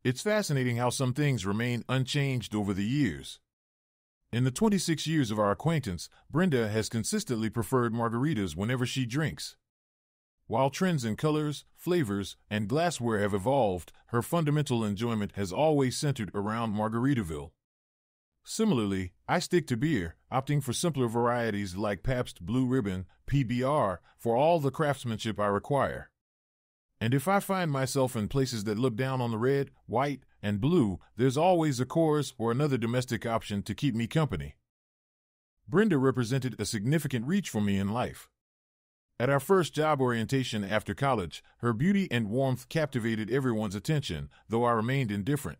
It's fascinating how some things remain unchanged over the years. In the 26 years of our acquaintance, Brenda has consistently preferred margaritas whenever she drinks. While trends in colors, flavors, and glassware have evolved, her fundamental enjoyment has always centered around Margaritaville. Similarly, I stick to beer, opting for simpler varieties like Pabst Blue Ribbon, PBR, for all the craftsmanship I require. And if I find myself in places that look down on the red, white, and blue, there's always a Coors or another domestic option to keep me company. Brenda represented a significant reach for me in life. At our first job orientation after college, her beauty and warmth captivated everyone's attention, though I remained indifferent.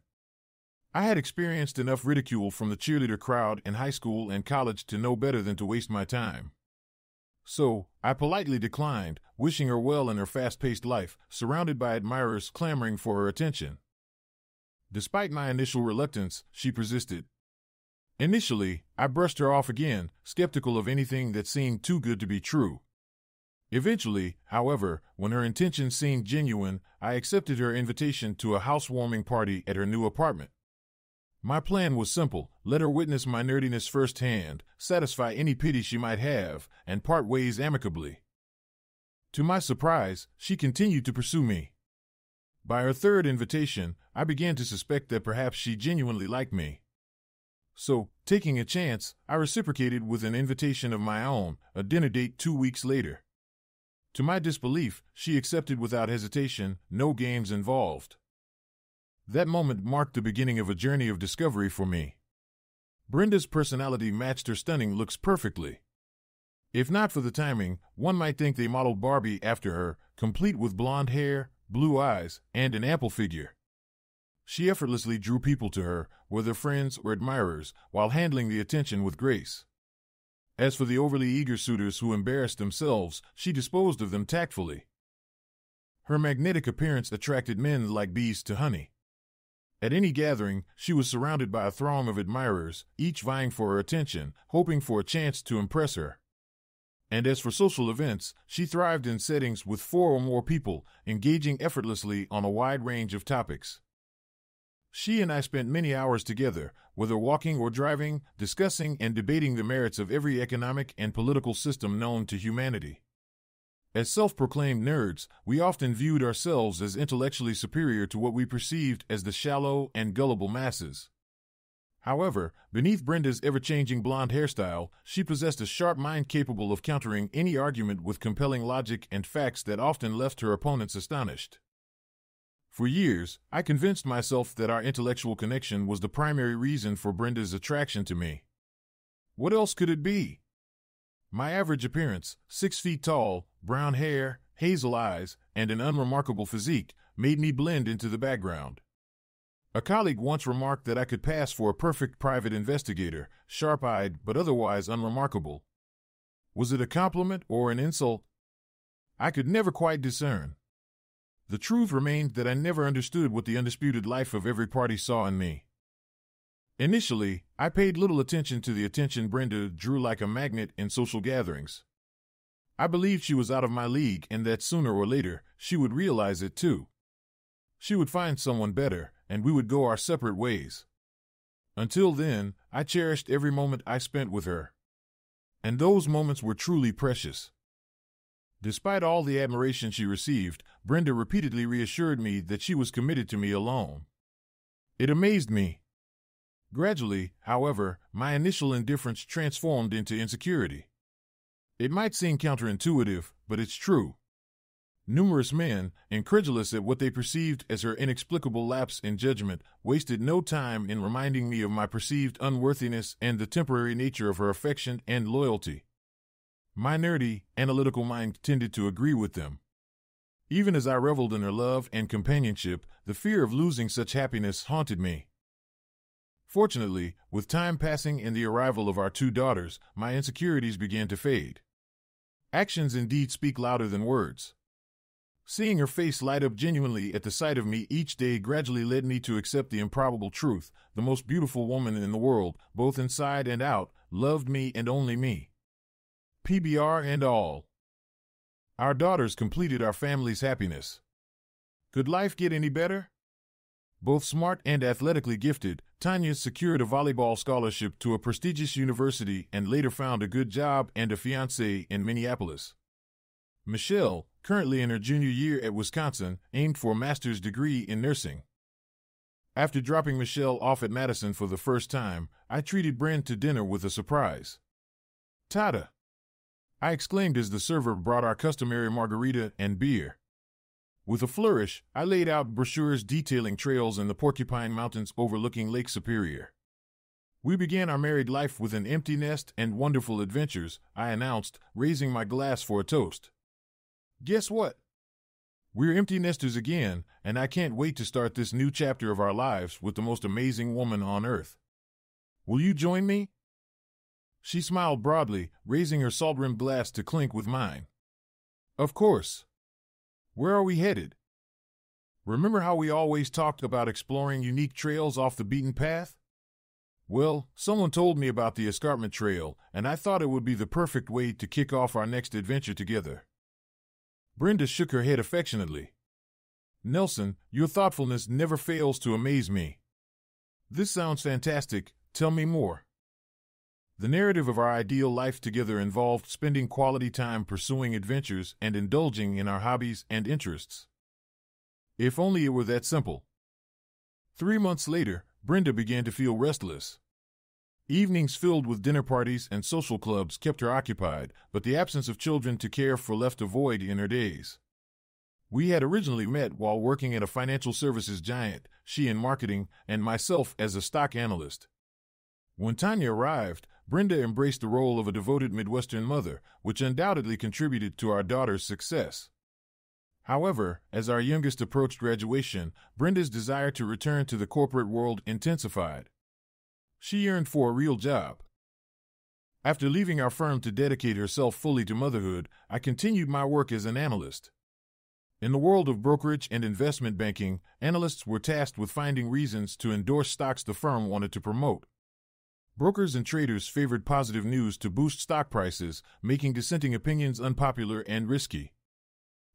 I had experienced enough ridicule from the cheerleader crowd in high school and college to know better than to waste my time. So, I politely declined, wishing her well in her fast-paced life, surrounded by admirers clamoring for her attention. Despite my initial reluctance, she persisted. Initially, I brushed her off again, skeptical of anything that seemed too good to be true. Eventually, however, when her intentions seemed genuine, I accepted her invitation to a housewarming party at her new apartment. My plan was simple: let her witness my nerdiness firsthand, satisfy any pity she might have, and part ways amicably. To my surprise, she continued to pursue me. By her third invitation, I began to suspect that perhaps she genuinely liked me. So, taking a chance, I reciprocated with an invitation of my own, a dinner date 2 weeks later. To my disbelief, she accepted without hesitation, no games involved. That moment marked the beginning of a journey of discovery for me. Brenda's personality matched her stunning looks perfectly. If not for the timing, one might think they modeled Barbie after her, complete with blonde hair, blue eyes, and an ample figure. She effortlessly drew people to her, whether friends or admirers, while handling the attention with grace. As for the overly eager suitors who embarrassed themselves, she disposed of them tactfully. Her magnetic appearance attracted men like bees to honey. At any gathering, she was surrounded by a throng of admirers, each vying for her attention, hoping for a chance to impress her. And as for social events, she thrived in settings with 4 or more people, engaging effortlessly on a wide range of topics. She and I spent many hours together, whether walking or driving, discussing and debating the merits of every economic and political system known to humanity. As self-proclaimed nerds, we often viewed ourselves as intellectually superior to what we perceived as the shallow and gullible masses. However, beneath Brenda's ever-changing blonde hairstyle, she possessed a sharp mind capable of countering any argument with compelling logic and facts that often left her opponents astonished. For years, I convinced myself that our intellectual connection was the primary reason for Brenda's attraction to me. What else could it be? My average appearance, 6 feet tall, brown hair, hazel eyes, and an unremarkable physique, made me blend into the background. A colleague once remarked that I could pass for a perfect private investigator, sharp-eyed but otherwise unremarkable. Was it a compliment or an insult? I could never quite discern. The truth remained that I never understood what the undisputed life of every party saw in me. Initially, I paid little attention to the attention Brenda drew like a magnet in social gatherings. I believed she was out of my league and that sooner or later, she would realize it too. She would find someone better, and we would go our separate ways. Until then, I cherished every moment I spent with her. And those moments were truly precious. Despite all the admiration she received, Brenda repeatedly reassured me that she was committed to me alone. It amazed me. Gradually, however, my initial indifference transformed into insecurity. It might seem counterintuitive, but it's true. Numerous men, incredulous at what they perceived as her inexplicable lapse in judgment, wasted no time in reminding me of my perceived unworthiness and the temporary nature of her affection and loyalty. My nerdy, analytical mind tended to agree with them. Even as I reveled in her love and companionship, the fear of losing such happiness haunted me. Fortunately, with time passing and the arrival of our 2 daughters, my insecurities began to fade. Actions indeed speak louder than words. Seeing her face light up genuinely at the sight of me each day gradually led me to accept the improbable truth: the most beautiful woman in the world, both inside and out, loved me and only me. PBR and all. Our daughters completed our family's happiness. Could life get any better? Both smart and athletically gifted, Tanya secured a volleyball scholarship to a prestigious university and later found a good job and a fiancé in Minneapolis. Michelle, currently in her junior year at Wisconsin, aimed for a master's degree in nursing. After dropping Michelle off at Madison for the first time, I treated Bren to dinner with a surprise. "Tada!" I exclaimed as the server brought our customary margarita and beer. With a flourish, I laid out brochures detailing trails in the Porcupine Mountains overlooking Lake Superior. "We began our married life with an empty nest and wonderful adventures," I announced, raising my glass for a toast. "Guess what? We're empty nesters again, and I can't wait to start this new chapter of our lives with the most amazing woman on earth. Will you join me?" She smiled broadly, raising her salt-rimmed glass to clink with mine. "Of course. Where are we headed? Remember how we always talked about exploring unique trails off the beaten path? Well, someone told me about the Escarpment Trail, and I thought it would be the perfect way to kick off our next adventure together." Brenda shook her head affectionately. "Nelson, your thoughtfulness never fails to amaze me. This sounds fantastic. Tell me more." The narrative of our ideal life together involved spending quality time pursuing adventures and indulging in our hobbies and interests. If only it were that simple. 3 months later, Brenda began to feel restless. Evenings filled with dinner parties and social clubs kept her occupied, but the absence of children to care for left a void in her days. We had originally met while working at a financial services giant, she in marketing, and myself as a stock analyst. When Tanya arrived, Brenda embraced the role of a devoted Midwestern mother, which undoubtedly contributed to our daughter's success. However, as our youngest approached graduation, Brenda's desire to return to the corporate world intensified. She yearned for a real job. After leaving our firm to dedicate herself fully to motherhood, I continued my work as an analyst. In the world of brokerage and investment banking, analysts were tasked with finding reasons to endorse stocks the firm wanted to promote. Brokers and traders favored positive news to boost stock prices, making dissenting opinions unpopular and risky.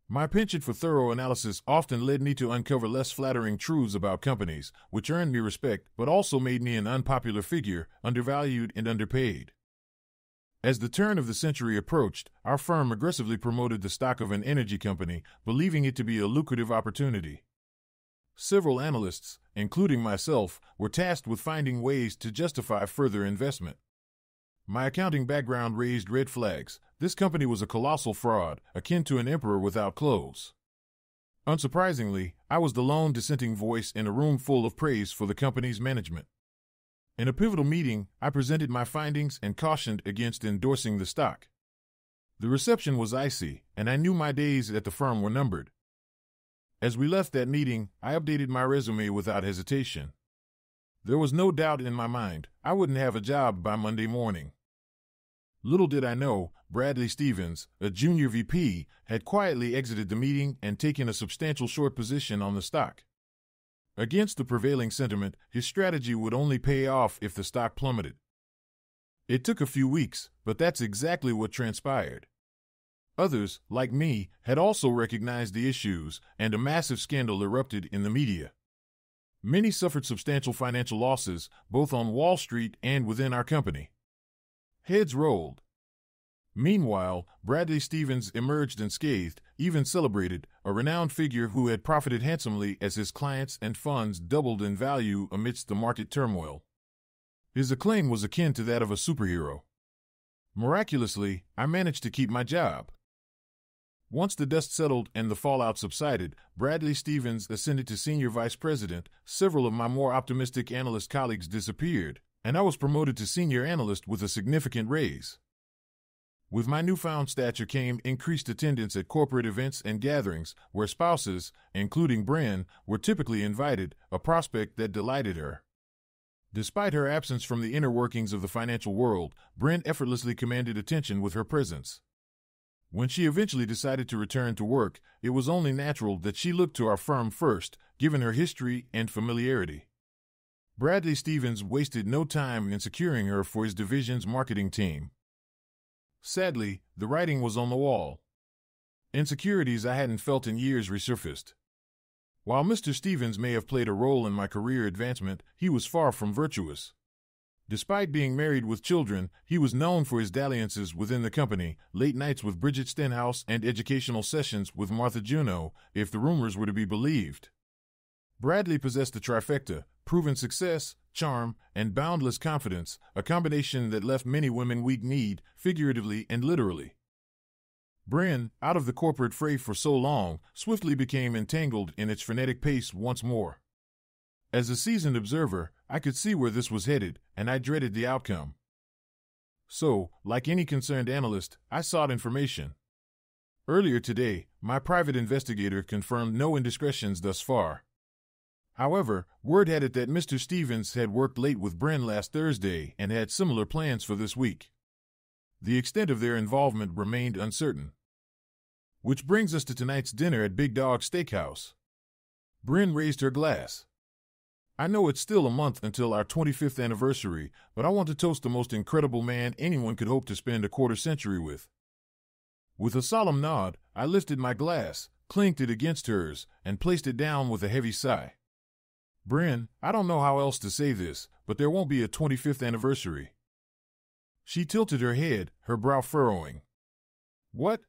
My penchant for thorough analysis often led me to uncover less flattering truths about companies, which earned me respect but also made me an unpopular figure, undervalued and underpaid. As the turn of the century approached, our firm aggressively promoted the stock of an energy company, believing it to be a lucrative opportunity. Several analysts, including myself, were tasked with finding ways to justify further investment. My accounting background raised red flags. This company was a colossal fraud, akin to an emperor without clothes. Unsurprisingly, I was the lone dissenting voice in a room full of praise for the company's management. In a pivotal meeting, I presented my findings and cautioned against endorsing the stock. The reception was icy, and I knew my days at the firm were numbered. As we left that meeting, I updated my resume without hesitation. There was no doubt in my mind I wouldn't have a job by Monday morning. Little did I know, Bradley Stevens, a junior VP, had quietly exited the meeting and taken a substantial short position on the stock. Against the prevailing sentiment, his strategy would only pay off if the stock plummeted. It took a few weeks, but that's exactly what transpired. Others, like me, had also recognized the issues, and a massive scandal erupted in the media. Many suffered substantial financial losses, both on Wall Street and within our company. Heads rolled. Meanwhile, Bradley Stevens emerged unscathed, even celebrated, a renowned figure who had profited handsomely as his clients and funds doubled in value amidst the market turmoil. His acclaim was akin to that of a superhero. Miraculously, I managed to keep my job. Once the dust settled and the fallout subsided, Bradley Stevens ascended to senior vice president, several of my more optimistic analyst colleagues disappeared, and I was promoted to senior analyst with a significant raise. With my newfound stature came increased attendance at corporate events and gatherings, where spouses, including Bren, were typically invited, a prospect that delighted her. Despite her absence from the inner workings of the financial world, Bren effortlessly commanded attention with her presence. When she eventually decided to return to work, it was only natural that she looked to our firm first, given her history and familiarity. Bradley Stevens wasted no time in securing her for his division's marketing team. Sadly, the writing was on the wall. Insecurities I hadn't felt in years resurfaced. While Mr. Stevens may have played a role in my career advancement, he was far from virtuous. Despite being married with children, he was known for his dalliances within the company, late nights with Bridget Stenhouse, and educational sessions with Martha Juneau, if the rumors were to be believed. Bradley possessed the trifecta: proven success, charm, and boundless confidence, a combination that left many women weak-kneed, figuratively and literally. Bryn, out of the corporate fray for so long, swiftly became entangled in its frenetic pace once more. As a seasoned observer, I could see where this was headed, and I dreaded the outcome. So, like any concerned analyst, I sought information. Earlier today, my private investigator confirmed no indiscretions thus far. However, word had it that Mr. Stevens had worked late with Bryn last Thursday and had similar plans for this week. The extent of their involvement remained uncertain. Which brings us to tonight's dinner at Big Dog Steakhouse. Bryn raised her glass. I know it's still a month until our 25th anniversary, but I want to toast the most incredible man anyone could hope to spend a quarter century with. With a solemn nod, I lifted my glass, clinked it against hers, and placed it down with a heavy sigh. Bryn, I don't know how else to say this, but there won't be a 25th anniversary. She tilted her head, her brow furrowing. What?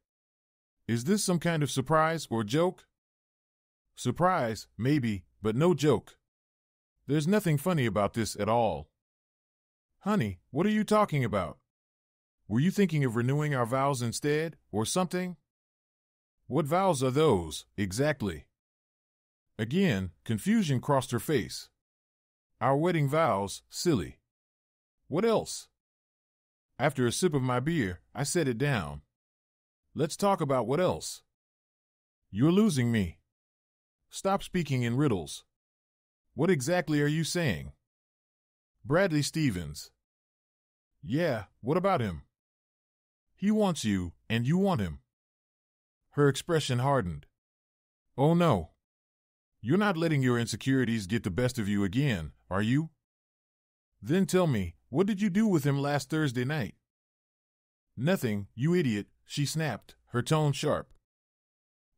Is this some kind of surprise or joke? Surprise, maybe, but no joke. There's nothing funny about this at all. Honey, what are you talking about? Were you thinking of renewing our vows instead, or something? What vows are those, exactly? Again, confusion crossed her face. Our wedding vows, silly. What else? After a sip of my beer, I set it down. Let's talk about what else. You're losing me. Stop speaking in riddles. What exactly are you saying? Bradley Stevens. Yeah, what about him? He wants you, and you want him. Her expression hardened. Oh no. You're not letting your insecurities get the best of you again, are you? Then tell me, what did you do with him last Thursday night? Nothing, you idiot, she snapped, her tone sharp.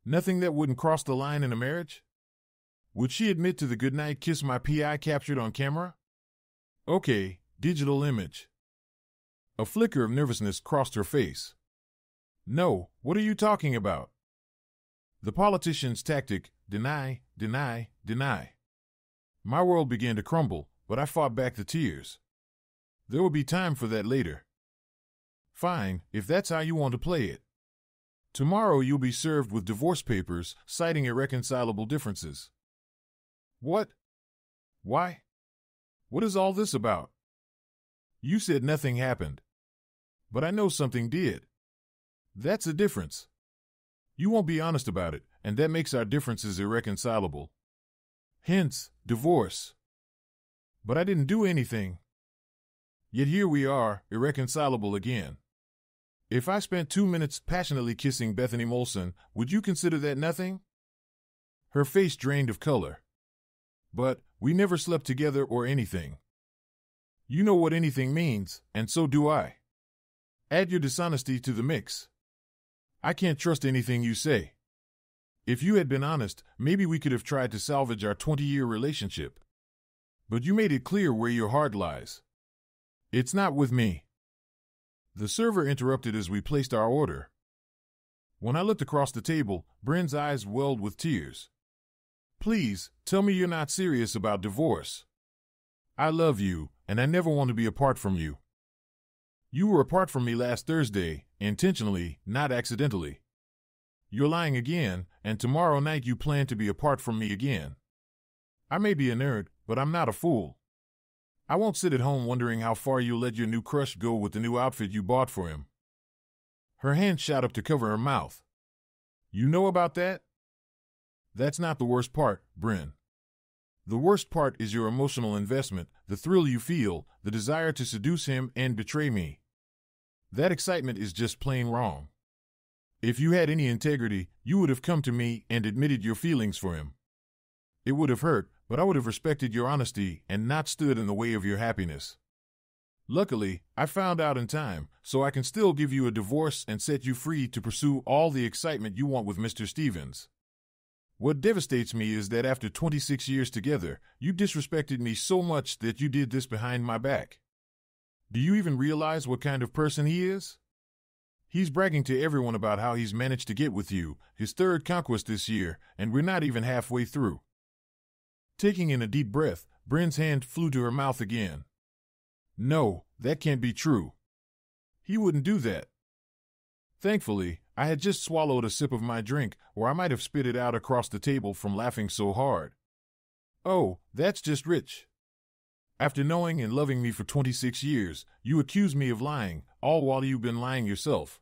Nothing that wouldn't cross the line in a marriage? Would she admit to the goodnight kiss my PI captured on camera? Okay, digital image. A flicker of nervousness crossed her face. No, what are you talking about? The politician's tactic, deny, deny, deny. My world began to crumble, but I fought back the tears. There will be time for that later. Fine, if that's how you want to play it. Tomorrow you'll be served with divorce papers citing irreconcilable differences. What? Why? What is all this about? You said nothing happened. But I know something did. That's a difference. You won't be honest about it, and that makes our differences irreconcilable. Hence, divorce. But I didn't do anything. Yet here we are, irreconcilable again. If I spent 2 minutes passionately kissing Bethany Molson, would you consider that nothing? Her face drained of color. But we never slept together or anything. You know what anything means, and so do I. Add your dishonesty to the mix. I can't trust anything you say. If you had been honest, maybe we could have tried to salvage our 20-year relationship. But you made it clear where your heart lies. It's not with me. The server interrupted as we placed our order. When I looked across the table, Bryn's eyes welled with tears. Please, tell me you're not serious about divorce. I love you, and I never want to be apart from you. You were apart from me last Thursday, intentionally, not accidentally. You're lying again, and tomorrow night you plan to be apart from me again. I may be a nerd, but I'm not a fool. I won't sit at home wondering how far you'll let your new crush go with the new outfit you bought for him. Her hand shot up to cover her mouth. You know about that? That's not the worst part, Bryn. The worst part is your emotional investment, the thrill you feel, the desire to seduce him and betray me. That excitement is just plain wrong. If you had any integrity, you would have come to me and admitted your feelings for him. It would have hurt, but I would have respected your honesty and not stood in the way of your happiness. Luckily, I found out in time, so I can still give you a divorce and set you free to pursue all the excitement you want with Mr. Stevens. What devastates me is that after 26 years together, you disrespected me so much that you did this behind my back. Do you even realize what kind of person he is? He's bragging to everyone about how he's managed to get with you, his third conquest this year, and we're not even halfway through. Taking in a deep breath, Bryn's hand flew to her mouth again. No, that can't be true. He wouldn't do that. Thankfully, I had just swallowed a sip of my drink, or I might have spit it out across the table from laughing so hard. Oh, that's just rich. After knowing and loving me for 26 years, you accuse me of lying, all while you've been lying yourself.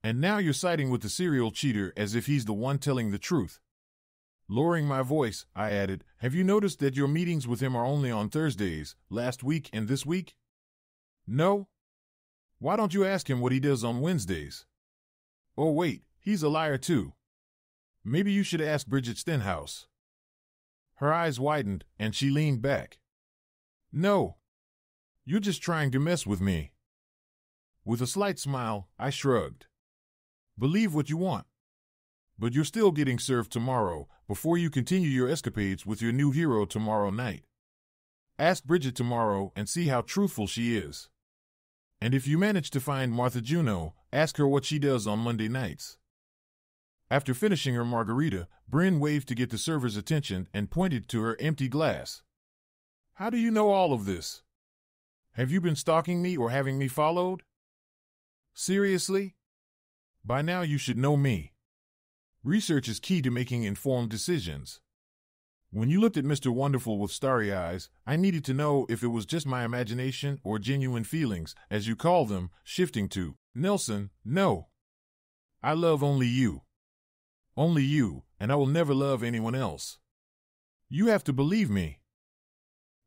And now you're siding with the serial cheater as if he's the one telling the truth. Lowering my voice, I added, have you noticed that your meetings with him are only on Thursdays, last week and this week? No? Why don't you ask him what he does on Wednesdays? Oh wait, he's a liar too. Maybe you should ask Bridget Stenhouse. Her eyes widened, and she leaned back. No. You're just trying to mess with me. With a slight smile, I shrugged. Believe what you want. But you're still getting served tomorrow, before you continue your escapades with your new hero tomorrow night. Ask Bridget tomorrow and see how truthful she is. And if you manage to find Martha Juno, ask her what she does on Monday nights. After finishing her margarita, Bryn waved to get the server's attention and pointed to her empty glass. How do you know all of this? Have you been stalking me or having me followed? Seriously? By now you should know me. Research is key to making informed decisions. When you looked at Mr. Wonderful with starry eyes, I needed to know if it was just my imagination or genuine feelings, as you call them, shifting to, Nelson, no. I love only you. Only you, and I will never love anyone else. You have to believe me.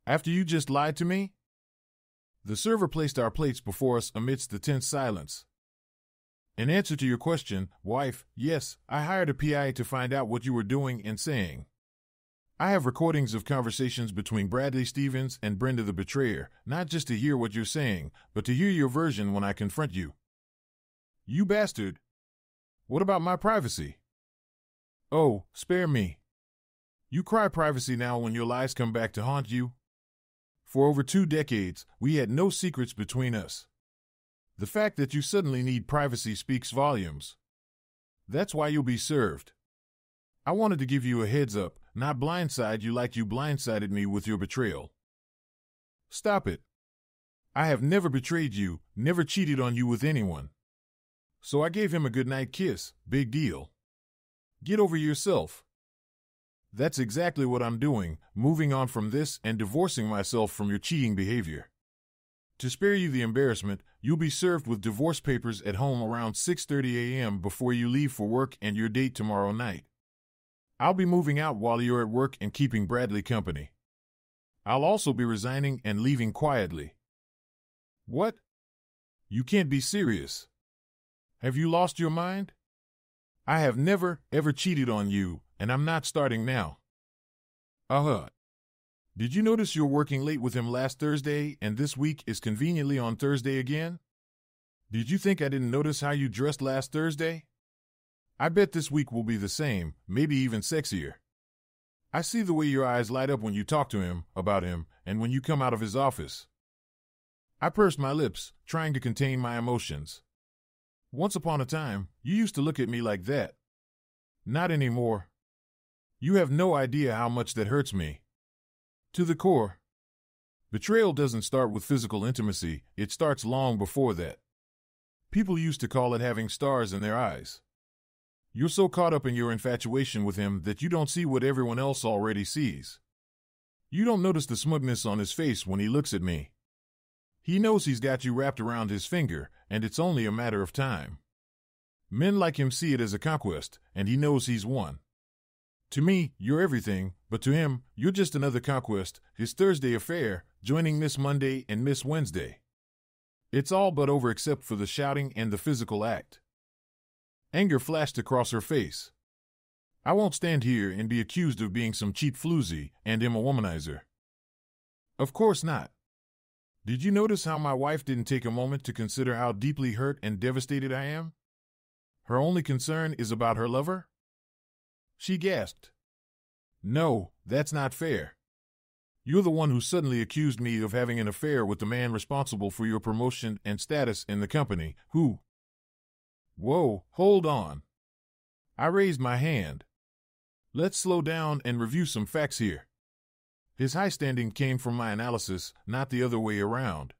After you just lied to me? The server placed our plates before us amidst the tense silence. In answer to your question, wife, yes, I hired a PI to find out what you were doing and saying. I have recordings of conversations between Bradley Stevens and Brenda the Betrayer, not just to hear what you're saying, but to hear your version when I confront you. You bastard! What about my privacy? Oh, spare me. You cry privacy now when your lies come back to haunt you? For over 2 decades, we had no secrets between us. The fact that you suddenly need privacy speaks volumes. That's why you'll be served. I wanted to give you a heads up, not blindside you like you blindsided me with your betrayal. Stop it. I have never betrayed you, never cheated on you with anyone. So I gave him a goodnight kiss, big deal. Get over yourself. That's exactly what I'm doing, moving on from this and divorcing myself from your cheating behavior. To spare you the embarrassment, you'll be served with divorce papers at home around 6:30 a.m. before you leave for work and your date tomorrow night. I'll be moving out while you're at work and keeping Bradley company. I'll also be resigning and leaving quietly. What? You can't be serious. Have you lost your mind? I have never, ever cheated on you, and I'm not starting now. Did you notice you're working late with him last Thursday and this week is conveniently on Thursday again? Did you think I didn't notice how you dressed last Thursday? I bet this week will be the same, maybe even sexier. I see the way your eyes light up when you talk to him, about him, and when you come out of his office. I pursed my lips, trying to contain my emotions. Once upon a time, you used to look at me like that. Not anymore. You have no idea how much that hurts me. To the core. Betrayal doesn't start with physical intimacy, it starts long before that. People used to call it having stars in their eyes. You're so caught up in your infatuation with him that you don't see what everyone else already sees. You don't notice the smugness on his face when he looks at me. He knows he's got you wrapped around his finger, and it's only a matter of time. Men like him see it as a conquest, and he knows he's won. To me, you're everything, but to him, you're just another conquest, his Thursday affair, joining Miss Monday and Miss Wednesday. It's all but over except for the shouting and the physical act. Anger flashed across her face. I won't stand here and be accused of being some cheap floozy and am a womanizer. Of course not. Did you notice how my wife didn't take a moment to consider how deeply hurt and devastated I am? Her only concern is about her lover? She gasped. No, that's not fair. You're the one who suddenly accused me of having an affair with the man responsible for your promotion and status in the company, who... Whoa, hold on. I raised my hand. Let's slow down and review some facts here. His high standing came from my analysis, not the other way around.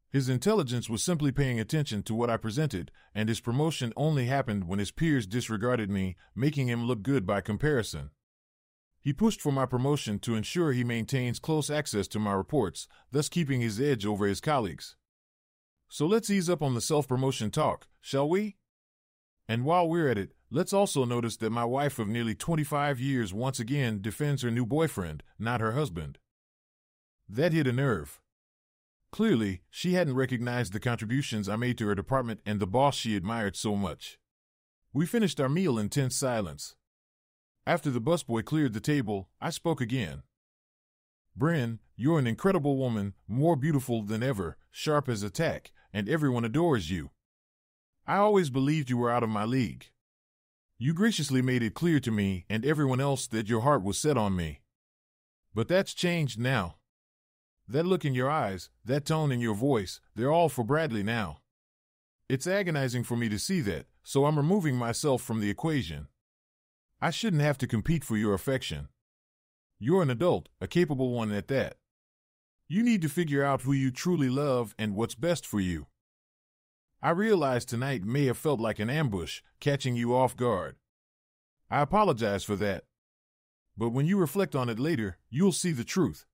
His intelligence was simply paying attention to what I presented, and his promotion only happened when his peers disregarded me, making him look good by comparison. He pushed for my promotion to ensure he maintains close access to my reports, thus keeping his edge over his colleagues. So let's ease up on the self-promotion talk, shall we? And while we're at it, let's also notice that my wife of nearly 25 years once again defends her new boyfriend, not her husband. That hit a nerve. Clearly, she hadn't recognized the contributions I made to her department and the boss she admired so much. We finished our meal in tense silence. After the busboy cleared the table, I spoke again. Bryn, you're an incredible woman, more beautiful than ever, sharp as a tack, and everyone adores you. I always believed you were out of my league. You graciously made it clear to me and everyone else that your heart was set on me. But that's changed now. That look in your eyes, that tone in your voice, they're all for Bradley now. It's agonizing for me to see that, so I'm removing myself from the equation. I shouldn't have to compete for your affection. You're an adult, a capable one at that. You need to figure out who you truly love and what's best for you. I realize tonight may have felt like an ambush, catching you off guard. I apologize for that. But when you reflect on it later, you'll see the truth.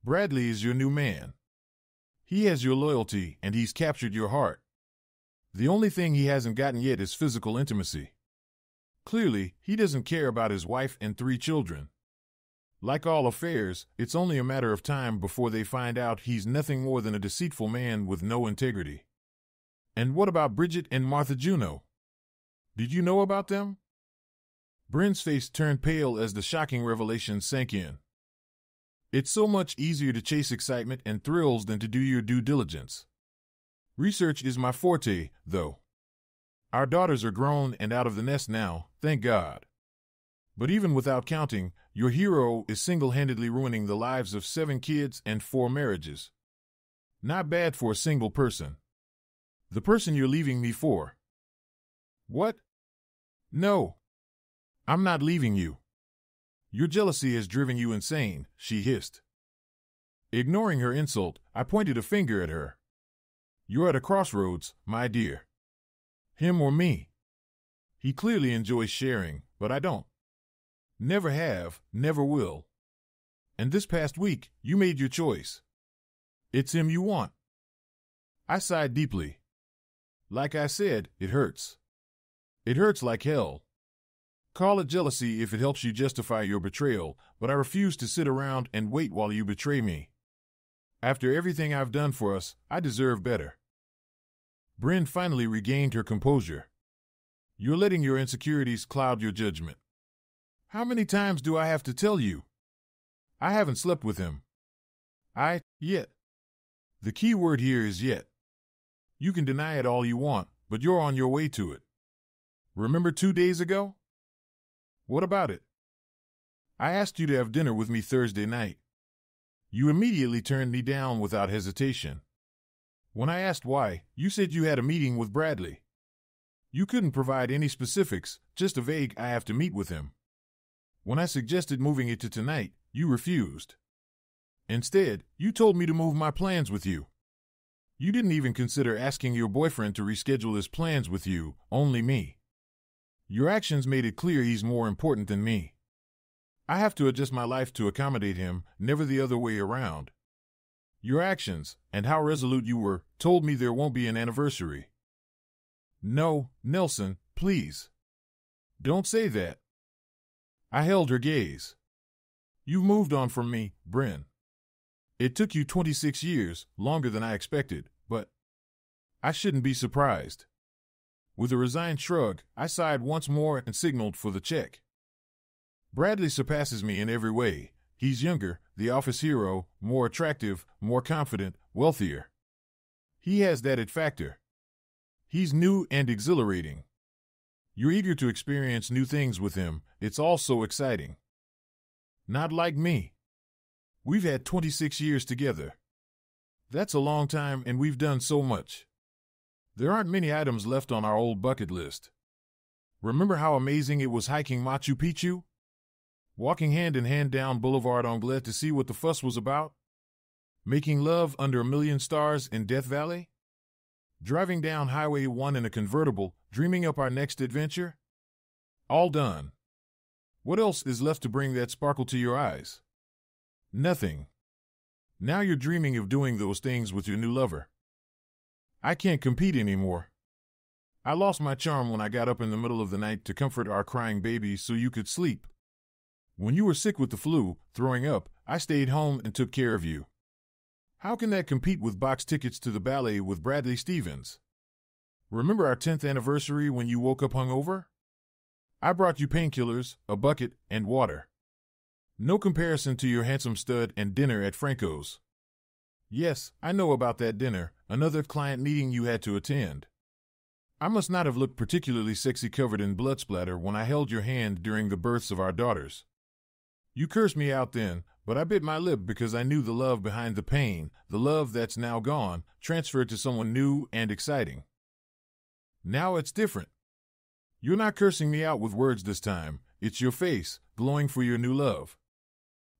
Bradley is your new man. He has your loyalty and he's captured your heart. The only thing he hasn't gotten yet is physical intimacy. Clearly, he doesn't care about his wife and 3 children. Like all affairs, it's only a matter of time before they find out he's nothing more than a deceitful man with no integrity. And what about Bridget and Martha Juno? Did you know about them? Bryn's face turned pale as the shocking revelation sank in. It's so much easier to chase excitement and thrills than to do your due diligence. Research is my forte, though. Our daughters are grown and out of the nest now, thank God. But even without counting, your hero is single-handedly ruining the lives of 7 kids and 4 marriages. Not bad for a single person. The person you're leaving me for. What? No. I'm not leaving you. Your jealousy has driven you insane, she hissed. Ignoring her insult, I pointed a finger at her. You're at a crossroads, my dear. Him or me. He clearly enjoys sharing, but I don't. Never have, never will. And this past week, you made your choice. It's him you want. I sighed deeply. Like I said, it hurts. It hurts like hell. Call it jealousy if it helps you justify your betrayal, but I refuse to sit around and wait while you betray me. After everything I've done for us, I deserve better. Bryn finally regained her composure. You're letting your insecurities cloud your judgment. How many times do I have to tell you? I haven't slept with him. Yet. The key word here is yet. You can deny it all you want, but you're on your way to it. Remember 2 days ago? What about it? I asked you to have dinner with me Thursday night. You immediately turned me down without hesitation. When I asked why, you said you had a meeting with Bradley. You couldn't provide any specifics, just a vague "I have to meet with him." When I suggested moving it to tonight, you refused. Instead, you told me to move my plans with you. You didn't even consider asking your boyfriend to reschedule his plans with you, only me. Your actions made it clear he's more important than me. I have to adjust my life to accommodate him, never the other way around. Your actions, and how resolute you were, told me there won't be an anniversary. No, Nelson, please. Don't say that. I held her gaze. You've moved on from me, Bryn. It took you 26 years, longer than I expected, but I shouldn't be surprised. With a resigned shrug, I sighed once more and signaled for the check. Bradley surpasses me in every way. He's younger, the office hero, more attractive, more confident, wealthier. He has that it factor. He's new and exhilarating. You're eager to experience new things with him. It's all so exciting. Not like me. We've had 26 years together. That's a long time, and we've done so much. There aren't many items left on our old bucket list. Remember how amazing it was hiking Machu Picchu? Walking hand in hand down Boulevard Anglais to see what the fuss was about? Making love under a million stars in Death Valley? Driving down Highway 1 in a convertible, dreaming up our next adventure? All done. What else is left to bring that sparkle to your eyes? Nothing. Now you're dreaming of doing those things with your new lover. I can't compete anymore. I lost my charm when I got up in the middle of the night to comfort our crying baby so you could sleep. When you were sick with the flu, throwing up, I stayed home and took care of you. How can that compete with box tickets to the ballet with Bradley Stevens? Remember our 10th anniversary when you woke up hungover? I brought you painkillers, a bucket, and water. No comparison to your handsome stud and dinner at Franco's. Yes, I know about that dinner, another client meeting you had to attend. I must not have looked particularly sexy covered in blood splatter when I held your hand during the births of our daughters. You cursed me out then, but I bit my lip because I knew the love behind the pain, the love that's now gone, transferred to someone new and exciting. Now it's different. You're not cursing me out with words this time, it's your face, glowing for your new love.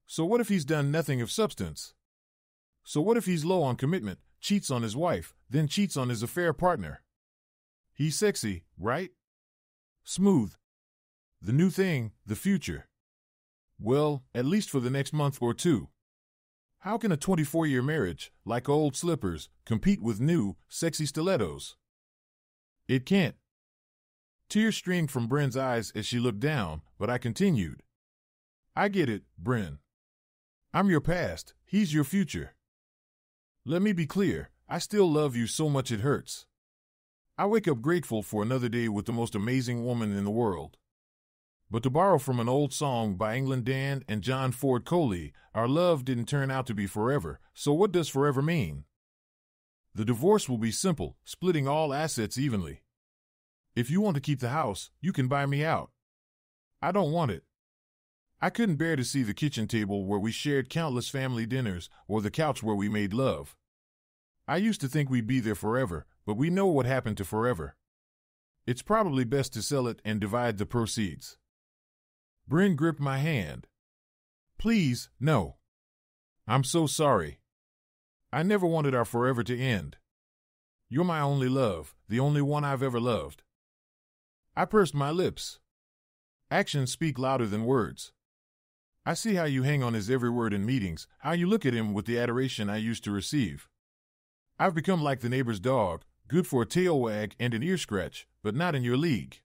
So what if he's done nothing of substance? So what if he's low on commitment, cheats on his wife, then cheats on his affair partner? He's sexy, right? Smooth. The new thing, the future. Well, at least for the next month or two. How can a 24-year marriage, like old slippers, compete with new, sexy stilettos? It can't. Tears streamed from Bryn's eyes as she looked down, but I continued. I get it, Bryn. I'm your past, he's your future. Let me be clear, I still love you so much it hurts. I wake up grateful for another day with the most amazing woman in the world. But to borrow from an old song by England Dan and John Ford Coley, our love didn't turn out to be forever, so what does forever mean? The divorce will be simple, splitting all assets evenly. If you want to keep the house, you can buy me out. I don't want it. I couldn't bear to see the kitchen table where we shared countless family dinners or the couch where we made love. I used to think we'd be there forever, but we know what happened to forever. It's probably best to sell it and divide the proceeds. Bryn gripped my hand. Please, no. I'm so sorry. I never wanted our forever to end. You're my only love, the only one I've ever loved. I pursed my lips. Actions speak louder than words. I see how you hang on his every word in meetings, how you look at him with the adoration I used to receive. I've become like the neighbor's dog, good for a tail wag and an ear scratch, but not in your league.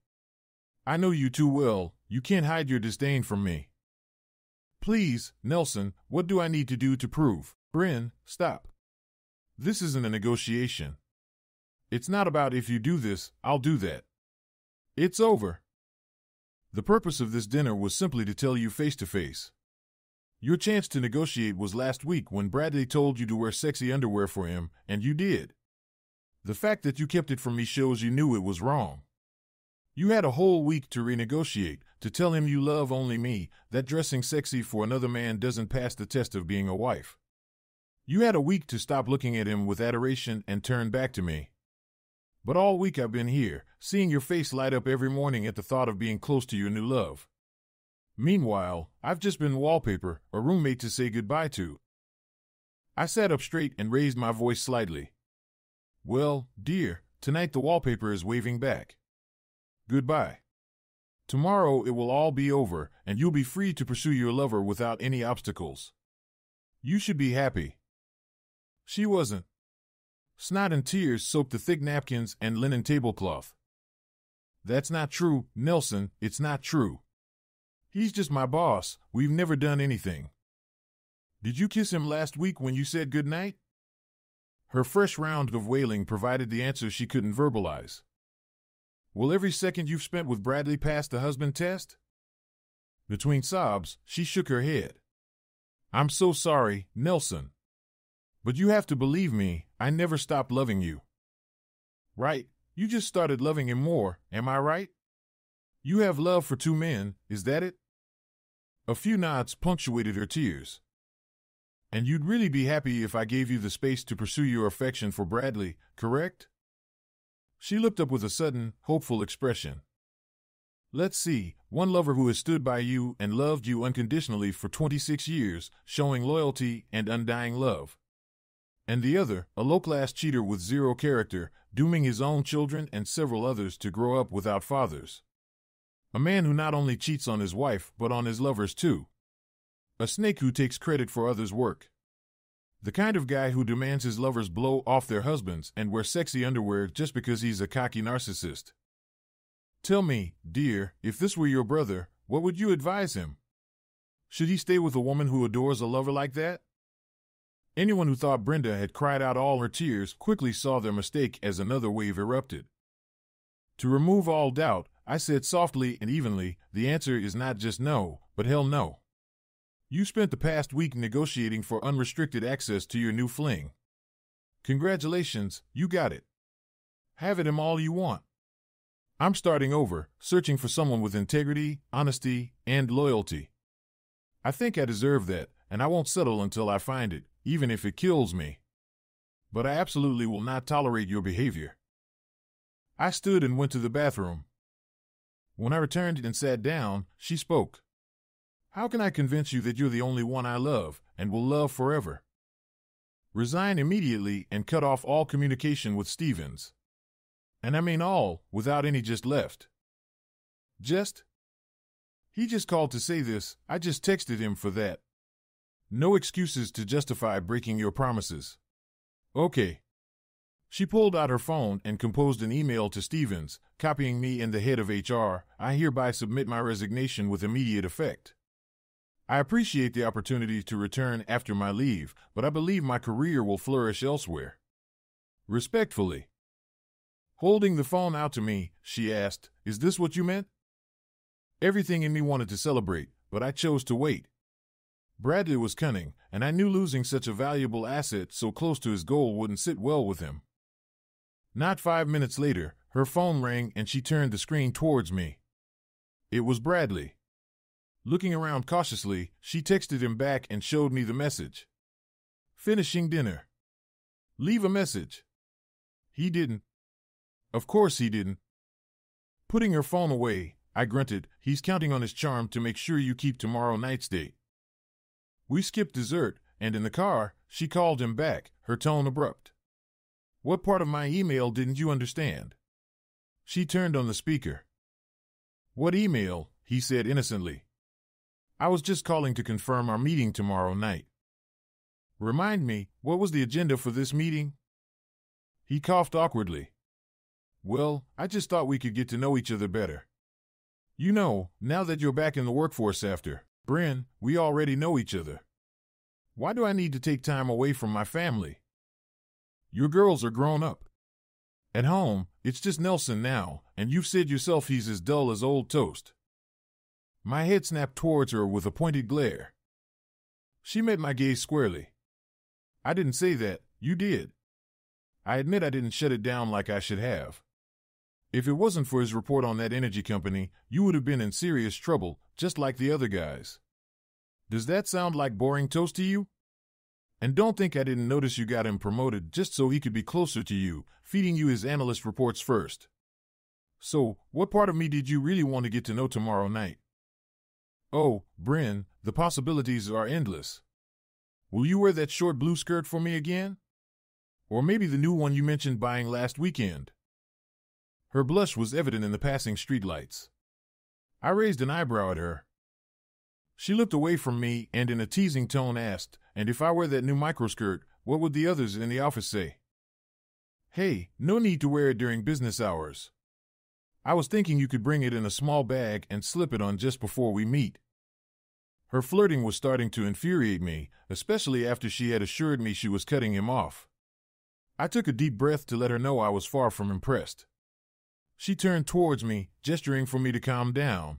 I know you too well, you can't hide your disdain from me. Please, Nelson, what do I need to do to prove? Bryn, stop. This isn't a negotiation. It's not about if you do this, I'll do that. It's over. The purpose of this dinner was simply to tell you face to face. Your chance to negotiate was last week when Bradley told you to wear sexy underwear for him, and you did. The fact that you kept it from me shows you knew it was wrong. You had a whole week to renegotiate, to tell him you love only me, that dressing sexy for another man doesn't pass the test of being a wife. You had a week to stop looking at him with adoration and turn back to me. But all week I've been here, seeing your face light up every morning at the thought of being close to your new love. Meanwhile, I've just been wallpaper, a roommate to say goodbye to. I sat up straight and raised my voice slightly. Well, dear, tonight the wallpaper is waving back. Goodbye. Tomorrow it will all be over, and you'll be free to pursue your lover without any obstacles. You should be happy. She wasn't. Snot and tears soaked the thick napkins and linen tablecloth. That's not true, Nelson, it's not true. He's just my boss, we've never done anything. Did you kiss him last week when you said goodnight? Her fresh round of wailing provided the answer she couldn't verbalize. Will every second you've spent with Bradley pass the husband test? Between sobs, she shook her head. I'm so sorry, Nelson. But you have to believe me, I never stopped loving you. Right, you just started loving him more, am I right? You have love for two men, is that it? A few nods punctuated her tears. And you'd really be happy if I gave you the space to pursue your affection for Bradley, correct? She looked up with a sudden, hopeful expression. Let's see, one lover who has stood by you and loved you unconditionally for 26 years, showing loyalty and undying love. And the other, a low-class cheater with zero character, dooming his own children and several others to grow up without fathers. A man who not only cheats on his wife, but on his lovers too. A snake who takes credit for others' work. The kind of guy who demands his lovers blow off their husbands and wear sexy underwear just because he's a cocky narcissist. Tell me, dear, if this were your brother, what would you advise him? Should he stay with a woman who adores a lover like that? Anyone who thought Brenda had cried out all her tears quickly saw their mistake as another wave erupted. To remove all doubt, I said softly and evenly, the answer is not just no, but hell no. You spent the past week negotiating for unrestricted access to your new fling. Congratulations, you got it. Have it him all you want. I'm starting over, searching for someone with integrity, honesty, and loyalty. I think I deserve that, and I won't settle until I find it, even if it kills me. But I absolutely will not tolerate your behavior. I stood and went to the bathroom. When I returned and sat down, she spoke. How can I convince you that you're the only one I love, and will love forever? Resign immediately and cut off all communication with Stevens. And I mean all, without any just left. Just? He just called to say this, I just texted him for that. No excuses to justify breaking your promises. Okay. She pulled out her phone and composed an email to Stevens, copying me and the head of HR. I hereby submit my resignation with immediate effect. I appreciate the opportunity to return after my leave, but I believe my career will flourish elsewhere. Respectfully. Holding the phone out to me, she asked, Is this what you meant? Everything in me wanted to celebrate, but I chose to wait. Bradley was cunning, and I knew losing such a valuable asset so close to his goal wouldn't sit well with him. Not 5 minutes later, her phone rang and she turned the screen towards me. It was Bradley. Looking around cautiously, she texted him back and showed me the message. Finishing dinner. Leave a message. He didn't. Of course he didn't. Putting her phone away, I grunted, he's counting on his charm to make sure you keep tomorrow night's date. We skipped dessert, and in the car, she called him back, her tone abrupt. What part of my email didn't you understand? She turned on the speaker. What email? He said innocently. I was just calling to confirm our meeting tomorrow night. Remind me, what was the agenda for this meeting? He coughed awkwardly. Well, I just thought we could get to know each other better. You know, now that you're back in the workforce after, Bryn, we already know each other. Why do I need to take time away from my family? Your girls are grown up. At home, it's just Nelson now, and you've said yourself he's as dull as old toast. My head snapped towards her with a pointed glare. She met my gaze squarely. I didn't say that, you did. I admit I didn't shut it down like I should have. If it wasn't for his report on that energy company, you would have been in serious trouble, just like the other guys. Does that sound like boring toast to you? And don't think I didn't notice you got him promoted just so he could be closer to you, feeding you his analyst reports first. So, what part of me did you really want to get to know tomorrow night? Oh, Bryn, the possibilities are endless. Will you wear that short blue skirt for me again? Or maybe the new one you mentioned buying last weekend? Her blush was evident in the passing streetlights. I raised an eyebrow at her. She looked away from me and in a teasing tone asked, and if I wear that new microskirt, what would the others in the office say? Hey, no need to wear it during business hours. I was thinking you could bring it in a small bag and slip it on just before we meet. Her flirting was starting to infuriate me, especially after she had assured me she was cutting him off. I took a deep breath to let her know I was far from impressed. She turned towards me, gesturing for me to calm down.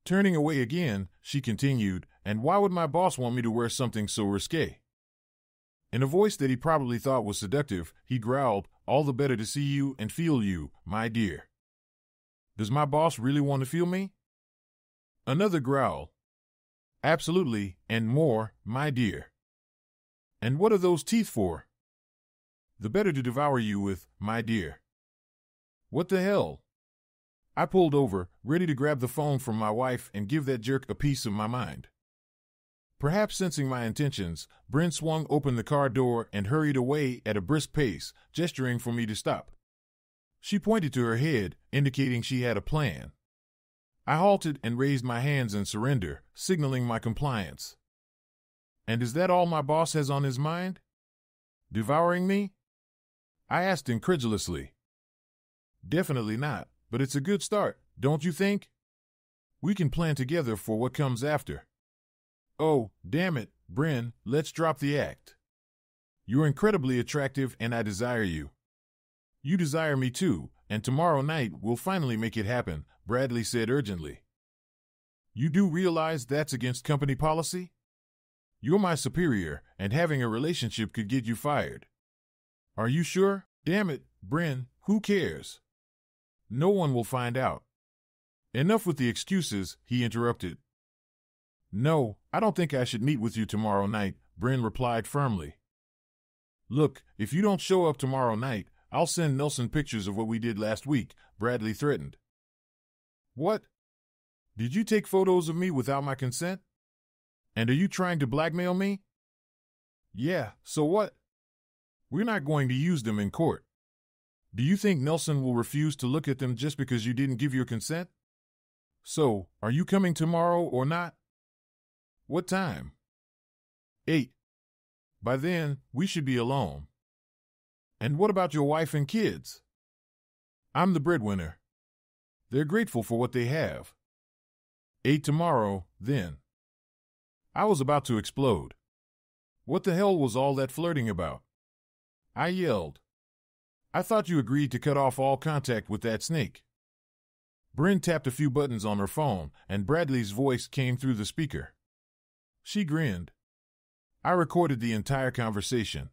Turning away again, she continued, and why would my boss want me to wear something so risque? In a voice that he probably thought was seductive, he growled, all the better to see you and feel you, my dear. Does my boss really want to feel me? Another growl. Absolutely, and more, my dear. And what are those teeth for? The better to devour you with, my dear. What the hell? I pulled over, ready to grab the phone from my wife and give that jerk a piece of my mind. Perhaps sensing my intentions, Bryn swung open the car door and hurried away at a brisk pace, gesturing for me to stop. She pointed to her head, indicating she had a plan. I halted and raised my hands in surrender, signaling my compliance. And is that all my boss has on his mind? Devouring me? I asked incredulously. Definitely not, but it's a good start, don't you think? We can plan together for what comes after. Oh, damn it, Bryn, let's drop the act. You're incredibly attractive and I desire you. You desire me too, and tomorrow night we'll finally make it happen, Bradley said urgently. You do realize that's against company policy? You're my superior, and having a relationship could get you fired. Are you sure? Damn it, Bryn, who cares? No one will find out. Enough with the excuses, he interrupted. No, I don't think I should meet with you tomorrow night, Bryn replied firmly. Look, if you don't show up tomorrow night, I'll send Nelson pictures of what we did last week, Bradley threatened. What? Did you take photos of me without my consent? And are you trying to blackmail me? Yeah, so what? We're not going to use them in court. Do you think Nelson will refuse to look at them just because you didn't give your consent? So, are you coming tomorrow or not? What time? 8. By then, we should be alone. And what about your wife and kids? I'm the breadwinner. They're grateful for what they have. 8 tomorrow, then. I was about to explode. What the hell was all that flirting about? I yelled. I thought you agreed to cut off all contact with that snake. Bryn tapped a few buttons on her phone, and Bradley's voice came through the speaker. She grinned. I recorded the entire conversation.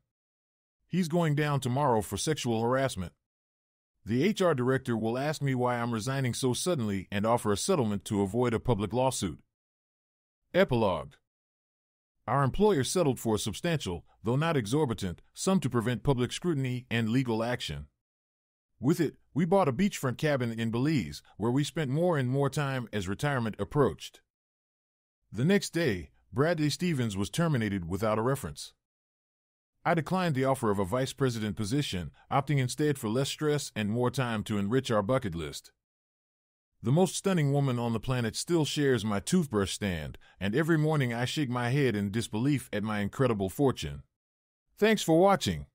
He's going down tomorrow for sexual harassment. The HR director will ask me why I'm resigning so suddenly and offer a settlement to avoid a public lawsuit. Epilogue. Our employer settled for a substantial, though not exorbitant, sum to prevent public scrutiny and legal action. With it, we bought a beachfront cabin in Belize, where we spent more and more time as retirement approached. The next day, Bradley Stevens was terminated without a reference. I declined the offer of a vice president position, opting instead for less stress and more time to enrich our bucket list. The most stunning woman on the planet still shares my toothbrush stand, and every morning I shake my head in disbelief at my incredible fortune. Thanks for watching.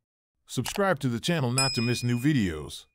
Subscribe to the channel not to miss new videos.